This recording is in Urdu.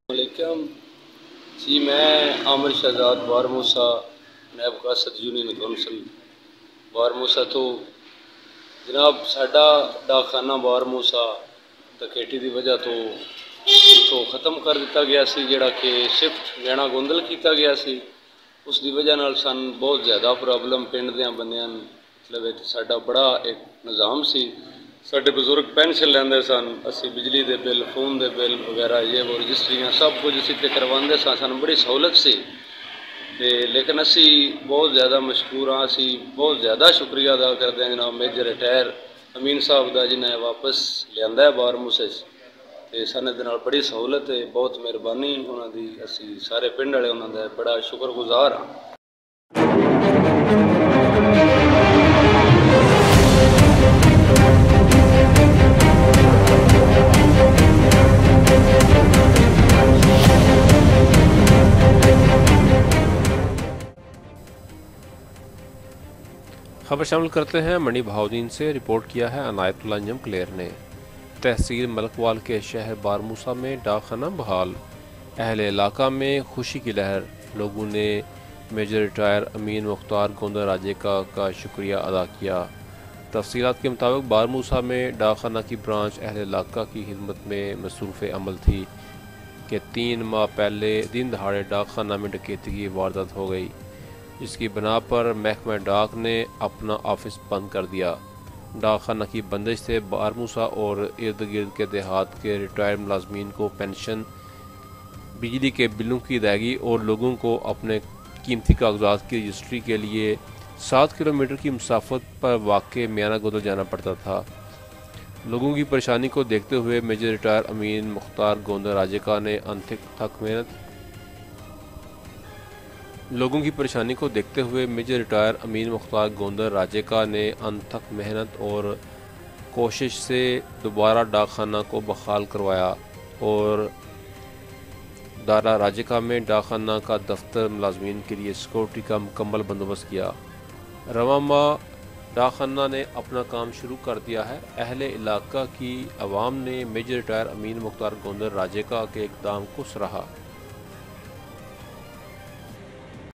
علیکم جی، میں عامر شہزاد بار موسیٰ نائب قاصد یونین کونسل بار موسیٰ تو جناب ساڈا ڈاکخانہ بار موسیٰ ڈکیٹی دی وجہ تو ختم کر دیتا گیا سی، جڑا کہ شفٹ لینا گوندل کیتا گیا سی۔ اس دی وجہ نال سن بہت زیادہ پرابلم پنڈ دیاں بندیاں، مطلب ساڈا بڑا ایک نظام سی۔ ساڈے بزرگ پینشن لیندے سن، اسی بجلی دے بل، فون دے بل وغیرہ یہ وہ رجسٹریاں سب کچھ اسی تے کرواندے سن، سانوں بڑی سہولت سی۔ لیکن اسی بہت زیادہ مشکور ہاں، اسی بہت زیادہ شکریہ ادا کردے ہیں جناب میجر ریٹائر امین صاحب دا، جنہیں واپس لیاندا ہے بار موسیٰ تے سانے دے نال بڑی سہولت ہے۔ بہت مہربانی انہاں دی، اسی سارے پنڈ والے انہاں دا بڑا شکر گزار ہاں۔ خبر شامل کرتے ہیں منی بہاؤدین سے۔ رپورٹ کیا ہے عنایت اللہ انجم کلیر نے۔ تحصیل ملکوال کے شہر بار موسیٰ میں ڈاکخانہ بحال، اہل علاقہ میں خوشی کی لہر۔ لوگوں نے میجر ریٹائر امین مختار گوندل راجے کا شکریہ ادا کیا۔ تفصیلات کے مطابق بار موسیٰ میں ڈاکخانہ کی برانچ اہل علاقہ کی خدمت میں مصروف عمل تھی کہ 3 ماہ پہلے دن دہاڑے ڈاکخانہ میں ڈکیتی کی واردات ہو گئی، جس کی بنا پر محکمہ ڈاک نے اپنا آفس بند کر دیا۔ ڈاکخانہ کی بندش سے بار موسیٰ اور ارد گرد کے دیہات کے ریٹائرڈ ملازمین کو پینشن، بجلی کے بلوں کی ادائیگی اور لوگوں کو اپنے قیمتی کاغذات کی رجسٹری کے لیے 7 کلومیٹر کی مسافت پر واقع میانہ گوندل جانا پڑتا تھا۔ لوگوں کی پریشانی کو دیکھتے ہوئے میجر ریٹائر امین مختار گوندل راجے کا نے انتھک محنت اور کوشش سے دوبارہ ڈاکخانہ کو بحال کروایا اور دارا راجکا میں ڈاکخانہ کا دفتر ملازمین کے لیے سیکورٹی کا مکمل بندوبست کیا۔ رواں ماہ ڈاکخانہ نے اپنا کام شروع کر دیا ہے۔ اہل علاقہ کی عوام نے میجر ریٹائر امین مختار گوندل راجے کے اقدام کو سراہا۔